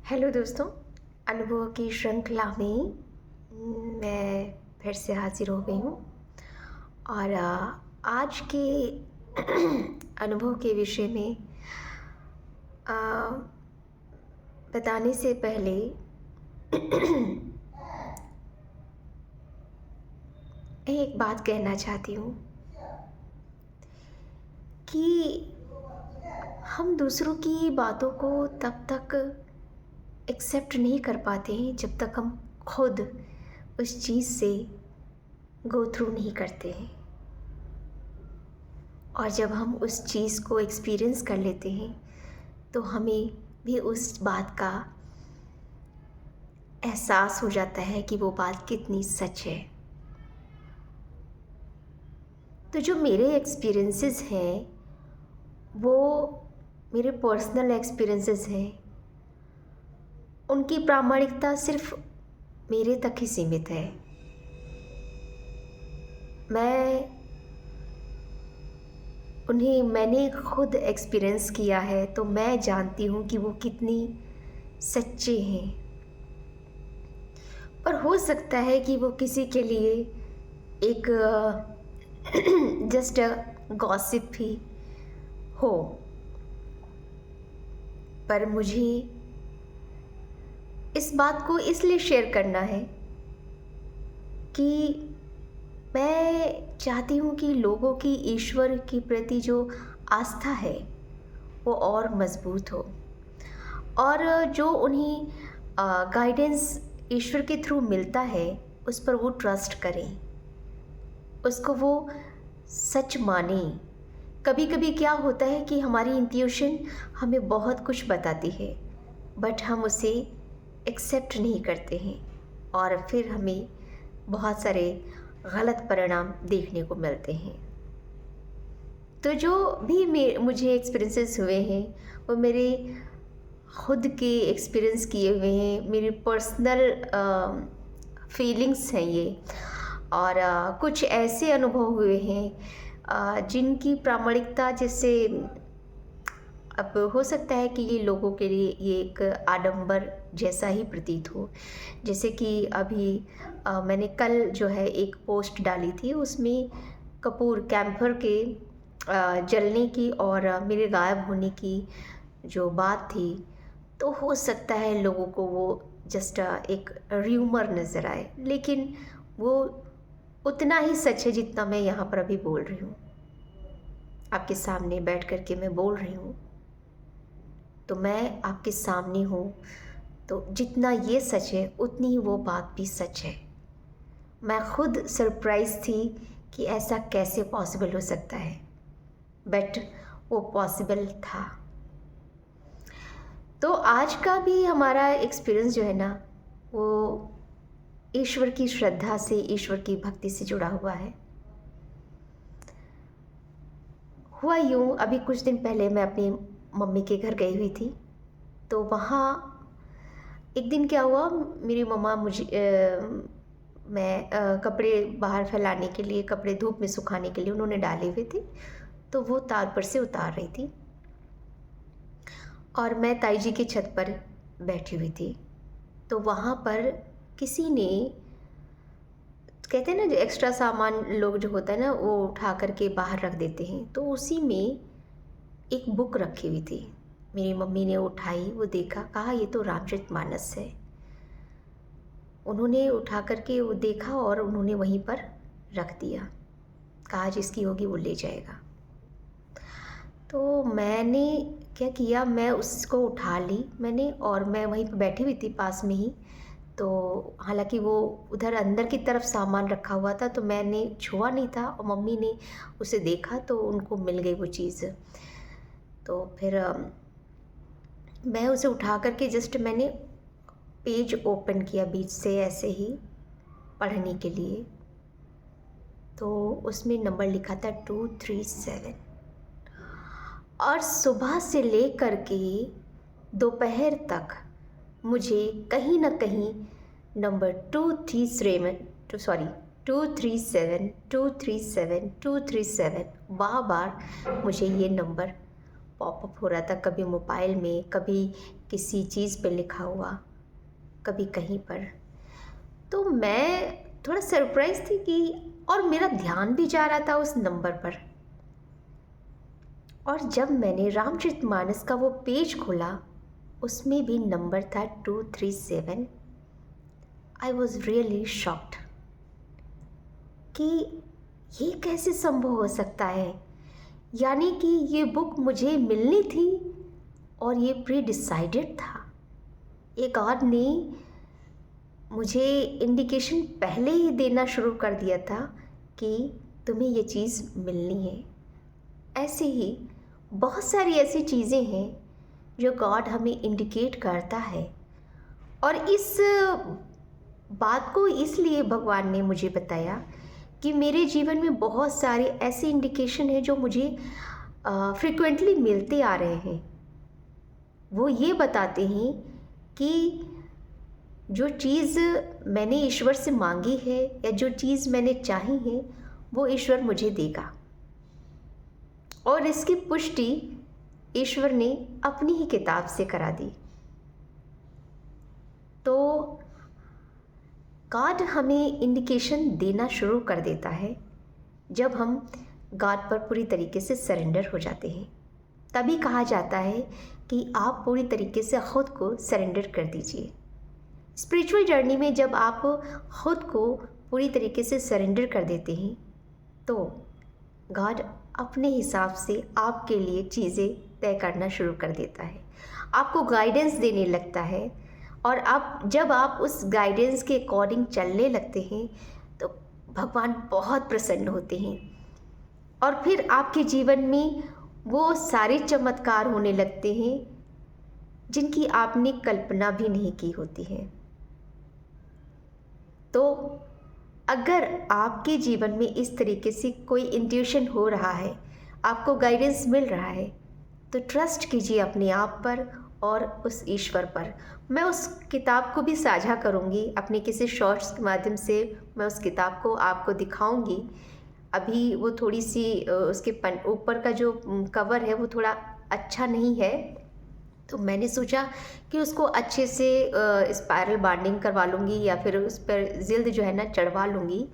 Hello दोस्तों, अनुभव की श्रृंखला में मैं फिर से हाज़िर हो गई हूँ और आज के अनुभव के विषय में अ, बताने से पहले एक बात कहना चाहती हूँ कि हम दूसरों की बातों को तब तक एक्सेप्ट नहीं कर पाते हैं जब तक हम खुद उस चीज़ से गो थ्रू नहीं करते हैं। और जब हम उस चीज़ को एक्सपीरियंस कर लेते हैं तो हमें भी उस बात का एहसास हो जाता है कि वो बात कितनी सच है। तो जो मेरे एक्सपीरियंसेस हैं वो मेरे पर्सनल एक्सपीरियंसेस हैं, उनकी प्रामाणिकता सिर्फ मेरे तक ही सीमित है। मैंने खुद एक्सपीरियंस किया है तो मैं जानती हूँ कि वो कितनी सच्चे हैं। पर हो सकता है कि वो किसी के लिए एक जस्ट गॉसिप ही हो, पर मुझे इस बात को इसलिए शेयर करना है कि मैं चाहती हूँ कि लोगों की ईश्वर के प्रति जो आस्था है वो और मज़बूत हो और जो उन्हें गाइडेंस ईश्वर के थ्रू मिलता है उस पर वो ट्रस्ट करें, उसको वो सच माने। कभी कभी क्या होता है कि हमारी इंट्यूशन हमें बहुत कुछ बताती है बट हम उसे एक्सेप्ट नहीं करते हैं और फिर हमें बहुत सारे गलत परिणाम देखने को मिलते हैं। तो जो भी मुझे एक्सपीरियंसेस हुए हैं वो मेरे खुद के एक्सपीरियंस किए हुए हैं, मेरी पर्सनल फीलिंग्स हैं ये। और कुछ ऐसे अनुभव हुए हैं जिनकी प्रामाणिकता जैसे अब हो सकता है कि ये लोगों के लिए ये एक आडंबर जैसा ही प्रतीत हो। जैसे कि अभी मैंने कल जो है एक पोस्ट डाली थी, उसमें कपूर कैंपर के जलने की और मेरे गायब होने की जो बात थी, तो हो सकता है लोगों को वो जस्ट एक र्यूमर नज़र आए, लेकिन वो उतना ही सच है जितना मैं यहाँ पर अभी बोल रही हूँ, आपके सामने बैठ कर के मैं बोल रही हूँ। तो मैं आपके सामने हूँ तो जितना ये सच है उतनी ही वो बात भी सच है। मैं खुद सरप्राइज थी कि ऐसा कैसे पॉसिबल हो सकता है, बट वो पॉसिबल था। तो आज का भी हमारा एक्सपीरियंस जो है ना वो ईश्वर की श्रद्धा से, ईश्वर की भक्ति से जुड़ा हुआ है। हुआ यूँ, अभी कुछ दिन पहले मैं अपनी मम्मी के घर गई हुई थी, तो वहाँ एक दिन क्या हुआ, मेरी मम्मा कपड़े बाहर फैलाने के लिए, कपड़े धूप में सुखाने के लिए उन्होंने डाले हुए थे, तो वो तार पर से उतार रही थी और मैं ताई जी की छत पर बैठी हुई थी। तो वहाँ पर किसी ने, कहते हैं ना जो एक्स्ट्रा सामान लोग जो होता है ना वो उठा करके बाहर रख देते हैं, तो उसी में एक बुक रखी हुई थी। मेरी मम्मी ने उठाई, वो देखा, कहा ये तो रामचरितमानस है। उन्होंने उठा करके वो देखा और उन्होंने वहीं पर रख दिया, कहा जिसकी होगी वो ले जाएगा। तो मैंने क्या किया, मैं उसको उठा ली मैंने और मैं वहीं पर बैठी हुई थी पास में ही। तो हालांकि वो उधर अंदर की तरफ सामान रखा हुआ था तो मैंने छुआ नहीं था और मम्मी ने उसे देखा तो उनको मिल गई वो चीज़। तो फिर मैं उसे उठा करके जस्ट मैंने पेज ओपन किया बीच से ऐसे ही पढ़ने के लिए, तो उसमें नंबर लिखा था 237 और सुबह से लेकर के दोपहर तक मुझे कहीं ना कहीं नंबर 237 बार बार मुझे ये नंबर पॉपअप हो रहा था, कभी मोबाइल में, कभी किसी चीज़ पे लिखा हुआ, कभी कहीं पर। तो मैं थोड़ा सरप्राइज़ थी कि और मेरा ध्यान भी जा रहा था उस नंबर पर। और जब मैंने रामचरितमानस का वो पेज खोला, उसमें भी नंबर था 237। आई वॉज रियली शॉक्ड कि ये कैसे संभव हो सकता है। यानी कि ये बुक मुझे मिलनी थी और ये प्री डिसाइडेड था। एक गॉड ने मुझे इंडिकेशन पहले ही देना शुरू कर दिया था कि तुम्हें ये चीज़ मिलनी है। ऐसे ही बहुत सारी ऐसी चीज़ें हैं जो गॉड हमें इंडिकेट करता है। और इस बात को इसलिए भगवान ने मुझे बताया कि मेरे जीवन में बहुत सारे ऐसे इंडिकेशन हैं जो मुझे फ्रिक्वेंटली मिलते आ रहे हैं। वो ये बताते हैं कि जो चीज़ मैंने ईश्वर से मांगी है या जो चीज़ मैंने चाही है वो ईश्वर मुझे देगा। और इसकी पुष्टि ईश्वर ने अपनी ही किताब से करा दी। तो गॉड हमें इंडिकेशन देना शुरू कर देता है जब हम गॉड पर पूरी तरीके से सरेंडर हो जाते हैं। तभी कहा जाता है कि आप पूरी तरीके से खुद को सरेंडर कर दीजिए। स्पिरिचुअल जर्नी में जब आप खुद को पूरी तरीके से सरेंडर कर देते हैं तो गॉड अपने हिसाब से आपके लिए चीज़ें तय करना शुरू कर देता है, आपको गाइडेंस देने लगता है। और जब आप उस गाइडेंस के अकॉर्डिंग चलने लगते हैं तो भगवान बहुत प्रसन्न होते हैं और फिर आपके जीवन में वो सारे चमत्कार होने लगते हैं जिनकी आपने कल्पना भी नहीं की होती है। तो अगर आपके जीवन में इस तरीके से कोई इंट्यूशन हो रहा है, आपको गाइडेंस मिल रहा है, तो ट्रस्ट कीजिए अपने आप पर और उस ईश्वर पर। मैं उस किताब को भी साझा करूँगी अपने किसी शॉर्ट्स के माध्यम से। मैं उस किताब को आपको दिखाऊंगी। अभी वो थोड़ी सी उसके ऊपर का जो कवर है वो थोड़ा अच्छा नहीं है, तो मैंने सोचा कि उसको अच्छे से स्पायरल बाइंडिंग करवा लूँगी या फिर उस पर जिल्द जो है ना चढ़वा लूँगी,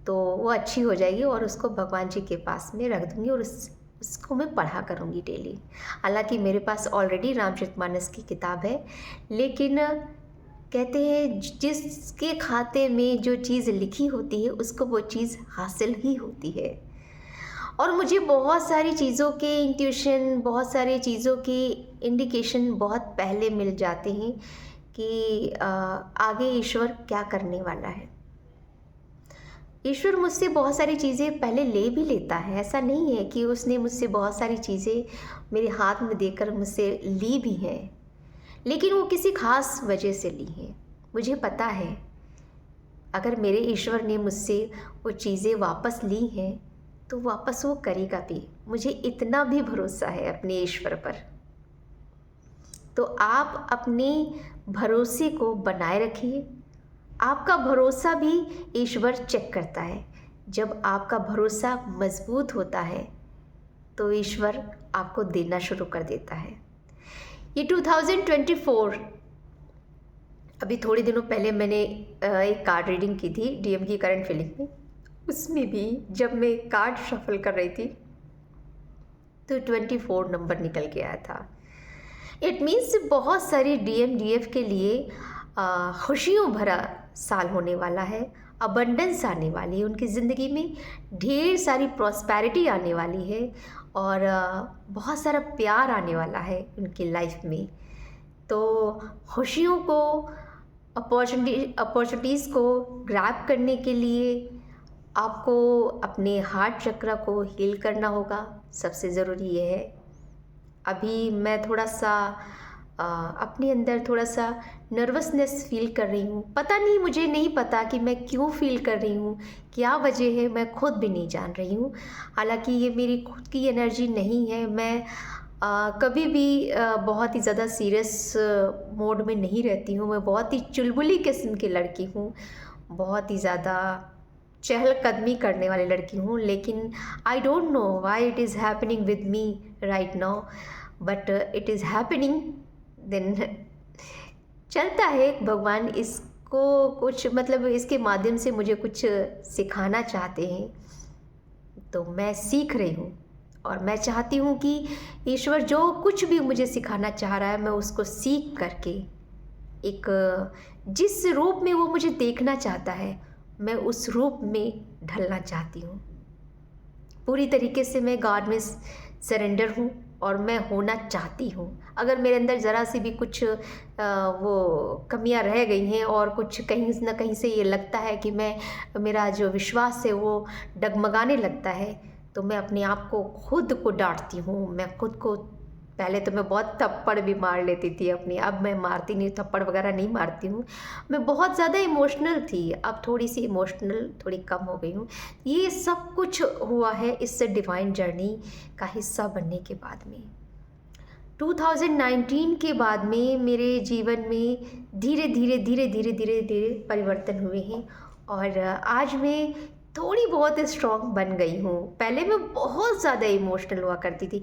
तो वो अच्छी हो जाएगी और उसको भगवान जी के पास में रख दूँगी और उसको मैं पढ़ा करूँगी डेली। हालांकि मेरे पास ऑलरेडी रामचरितमानस की किताब है, लेकिन कहते हैं जिसके खाते में जो चीज़ लिखी होती है उसको वो चीज़ हासिल ही होती है। और मुझे बहुत सारी चीज़ों के इंट्यूशन, बहुत सारी चीज़ों के इंडिकेशन बहुत पहले मिल जाते हैं कि आगे ईश्वर क्या करने वाला है। ईश्वर मुझसे बहुत सारी चीज़ें पहले ले भी लेता है। ऐसा नहीं है कि उसने मुझसे बहुत सारी चीज़ें मेरे हाथ में देकर मुझसे ली भी हैं, लेकिन वो किसी खास वजह से ली हैं। मुझे पता है अगर मेरे ईश्वर ने मुझसे वो चीज़ें वापस ली हैं तो वापस वो करेगा भी। मुझे इतना भी भरोसा है अपने ईश्वर पर। तो आप अपने भरोसे को बनाए रखिए। आपका भरोसा भी ईश्वर चेक करता है। जब आपका भरोसा मजबूत होता है तो ईश्वर आपको देना शुरू कर देता है। ये 2024 अभी थोड़े दिनों पहले मैंने एक कार्ड रीडिंग की थी डीएम की करंट फीलिंग में। उसमें भी जब मैं कार्ड शफल कर रही थी तो 24 नंबर निकल के आया था। इट मीन्स बहुत सारी डीएफ के लिए खुशियों भरा साल होने वाला है। अबंडेंस आने वाली है उनकी ज़िंदगी में, ढेर सारी प्रॉस्पेरिटी आने वाली है और बहुत सारा प्यार आने वाला है उनकी लाइफ में। तो खुशियों को, अपॉर्चुनिटीज़ को ग्रैब करने के लिए आपको अपने हार्ट चक्र को हील करना होगा। सबसे ज़रूरी ये है। अभी मैं थोड़ा सा अपने अंदर थोड़ा सा नर्वसनेस फील कर रही हूँ। पता नहीं, मुझे नहीं पता कि मैं क्यों फील कर रही हूँ, क्या वजह है, मैं खुद भी नहीं जान रही हूँ। हालांकि ये मेरी खुद की एनर्जी नहीं है। मैं कभी भी बहुत ही ज़्यादा सीरियस मोड में नहीं रहती हूँ। मैं बहुत ही चुलबुली किस्म की लड़की हूँ, बहुत ही ज़्यादा चहलकदमी करने वाली लड़की हूँ। लेकिन I don't know why it is happening with me right now, but it is happening then चलता है, भगवान इसको कुछ मतलब इसके माध्यम से मुझे कुछ सिखाना चाहते हैं, तो मैं सीख रही हूँ। और मैं चाहती हूँ कि ईश्वर जो कुछ भी मुझे सिखाना चाह रहा है, मैं उसको सीख करके एक जिस रूप में वो मुझे देखना चाहता है, मैं उस रूप में ढलना चाहती हूँ। पूरी तरीके से मैं गॉड में सरेंडर हूँ और मैं होना चाहती हूँ। अगर मेरे अंदर ज़रा सी भी कुछ वो कमियां रह गई हैं और कुछ कहीं ना कहीं से ये लगता है कि मेरा जो विश्वास है वो डगमगाने लगता है, तो मैं अपने आप को खुद को डांटती हूँ। मैं खुद को पहले तो मैं बहुत थप्पड़ भी मार लेती थी अपनी, अब मैं मारती नहीं, थप्पड़ वगैरह नहीं मारती हूँ। मैं बहुत ज़्यादा इमोशनल थी, अब थोड़ी सी इमोशनल थोड़ी कम हो गई हूँ। ये सब कुछ हुआ है इस डिवाइन जर्नी का हिस्सा बनने के बाद में। 2019 के बाद में मेरे जीवन में धीरे धीरे धीरे धीरे धीरे धीरे परिवर्तन हुए हैं और आज मैं थोड़ी बहुत स्ट्रॉन्ग बन गई हूँ। पहले मैं बहुत ज़्यादा इमोशनल हुआ करती थी।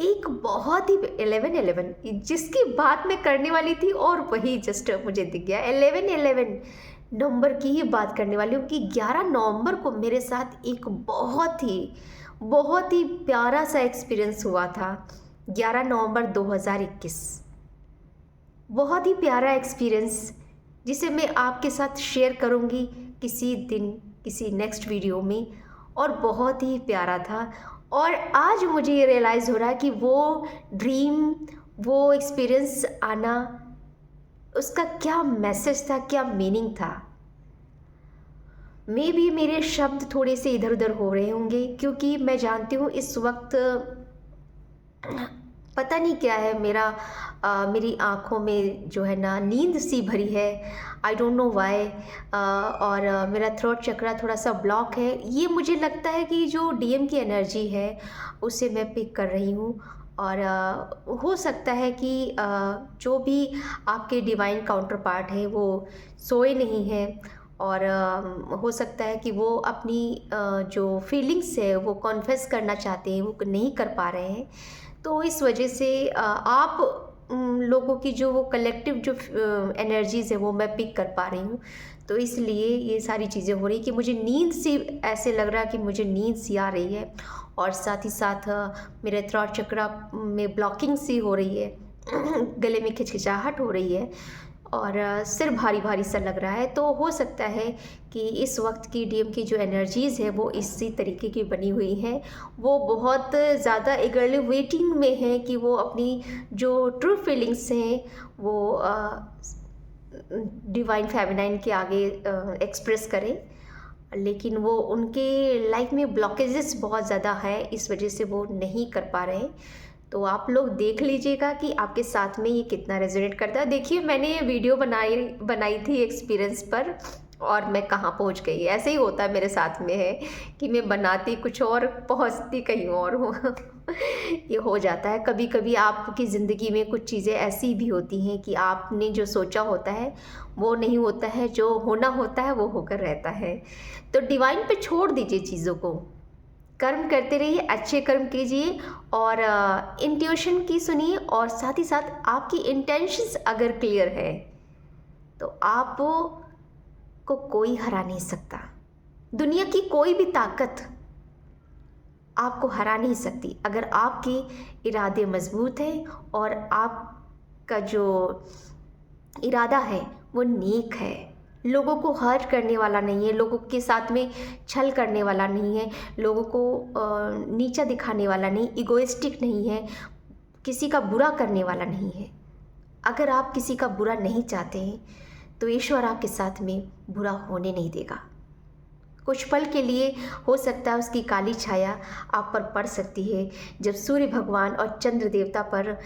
एक बहुत ही 11-11 जिसकी बात मैं करने वाली थी और वही जस्ट मुझे दिख गया। 11-11 नंबर की ही बात करने वाली हूँ कि 11 नवंबर को मेरे साथ एक बहुत ही प्यारा सा एक्सपीरियंस हुआ था। 11 नवंबर 2021 बहुत ही प्यारा एक्सपीरियंस, जिसे मैं आपके साथ शेयर करूँगी किसी दिन किसी नेक्स्ट वीडियो में, और बहुत ही प्यारा था। और आज मुझे ये रियलाइज़ हो रहा है कि वो ड्रीम, वो एक्सपीरियंस आना, उसका क्या मैसेज था, क्या मीनिंग था। मे बी मेरे शब्द थोड़े से इधर उधर हो रहे होंगे क्योंकि मैं जानती हूँ इस वक्त पता नहीं क्या है, मेरी आँखों में जो है ना नींद सी भरी है। आई डोंट नो वाई। और मेरा थ्रोट चक्रा थोड़ा सा ब्लॉक है। ये मुझे लगता है कि जो डीएम की एनर्जी है उसे मैं पिक कर रही हूँ। और हो सकता है कि जो भी आपके डिवाइन काउंटर पार्ट है वो सोए नहीं हैं, और हो सकता है कि वो अपनी जो फीलिंग्स है वो कॉन्फेस करना चाहते हैं, वो नहीं कर पा रहे हैं। तो इस वजह से आप लोगों की जो वो कलेक्टिव जो एनर्जीज़ है वो मैं पिक कर पा रही हूँ। तो इसलिए ये सारी चीज़ें हो रही कि मुझे नींद सी, ऐसे लग रहा है कि मुझे नींद सी आ रही है, और साथ ही साथ मेरे थ्रोट चक्रा में ब्लॉकिंग सी हो रही है गले में खिचखिचाहट हो रही है, और सिर भारी भारी सा लग रहा है। तो हो सकता है कि इस वक्त की डीएम की जो एनर्जीज़ है वो इसी तरीके की बनी हुई हैं। वो बहुत ज़्यादा ईगरली वेटिंग में है कि वो अपनी जो ट्रू फीलिंग्स हैं वो डिवाइन फेमिनाइन के आगे एक्सप्रेस करें, लेकिन वो उनके लाइफ में ब्लॉकेजेस बहुत ज़्यादा हैं, इस वजह से वो नहीं कर पा रहे हैं। तो आप लोग देख लीजिएगा कि आपके साथ में ये कितना रेजोनेट करता है। देखिए, मैंने ये वीडियो बनाई थी एक्सपीरियंस पर, और मैं कहाँ पहुँच गई। ऐसे ही होता है मेरे साथ में है कि मैं बनाती कुछ और, पहुँचती कहीं और हूँ ये हो जाता है। कभी कभी आपकी ज़िंदगी में कुछ चीज़ें ऐसी भी होती हैं कि आपने जो सोचा होता है वो नहीं होता है, जो होना होता है वो होकर रहता है। तो डिवाइन पे छोड़ दीजिए चीज़ों को, कर्म करते रहिए, अच्छे कर्म कीजिए, और इंट्यूशन की सुनिए, और साथ ही साथ आपकी इंटेंशंस अगर क्लियर है तो आप को कोई हरा नहीं सकता। दुनिया की कोई भी ताकत आपको हरा नहीं सकती अगर आपके इरादे मजबूत हैं और आपका जो इरादा है वो नेक है। लोगों को हर्ट करने वाला नहीं है, लोगों के साथ में छल करने वाला नहीं है, लोगों को नीचा दिखाने वाला नहीं, इगोइस्टिक नहीं है, किसी का बुरा करने वाला नहीं है। अगर आप किसी का बुरा नहीं चाहते हैं तो ईश्वर आपके साथ में बुरा होने नहीं देगा। कुछ पल के लिए हो सकता है उसकी काली छाया आप पर पड़ सकती है, जब सूर्य भगवान और चंद्र देवता पर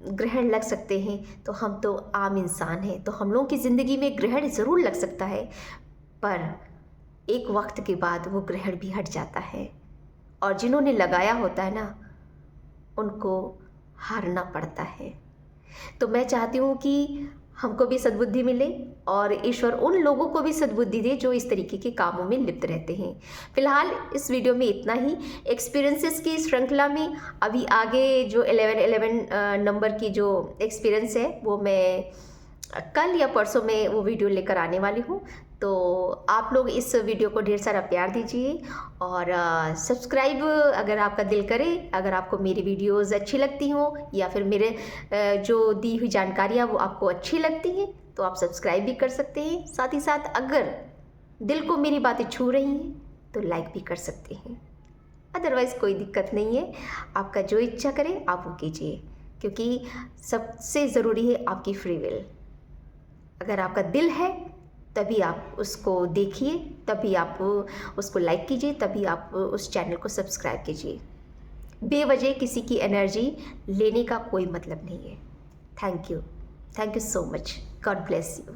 ग्रहण लग सकते हैं। तो हम तो आम इंसान हैं, तो हम लोगों की ज़िंदगी में ग्रहण ज़रूर लग सकता है, पर एक वक्त के बाद वो ग्रहण भी हट जाता है, और जिन्होंने लगाया होता है ना उनको हारना पड़ता है। तो मैं चाहती हूँ कि हमको भी सद्बुद्धि मिले और ईश्वर उन लोगों को भी सद्बुद्धि दे जो इस तरीके के कामों में लिप्त रहते हैं। फिलहाल इस वीडियो में इतना ही। एक्सपीरियंसेस की श्रृंखला में अभी आगे जो 11 नंबर की जो एक्सपीरियंस है वो मैं कल या परसों में वो वीडियो लेकर आने वाली हूँ। तो आप लोग इस वीडियो को ढेर सारा प्यार दीजिए और सब्सक्राइब अगर आपका दिल करे। अगर आपको मेरी वीडियोस अच्छी लगती हों या फिर मेरे जो दी हुई जानकारियाँ वो आपको अच्छी लगती हैं तो आप सब्सक्राइब भी कर सकते हैं। साथ ही साथ अगर दिल को मेरी बातें छू रही हैं तो लाइक भी कर सकते हैं। अदरवाइज़ कोई दिक्कत नहीं है, आपका जो इच्छा करे आप वो कीजिए, क्योंकि सबसे ज़रूरी है आपकी फ्री विल। अगर आपका दिल है तभी आप उसको देखिए, तभी आप उसको लाइक कीजिए, तभी आप उस चैनल को सब्सक्राइब कीजिए। बेवजह किसी की एनर्जी लेने का कोई मतलब नहीं है। Thank you so much. God bless you.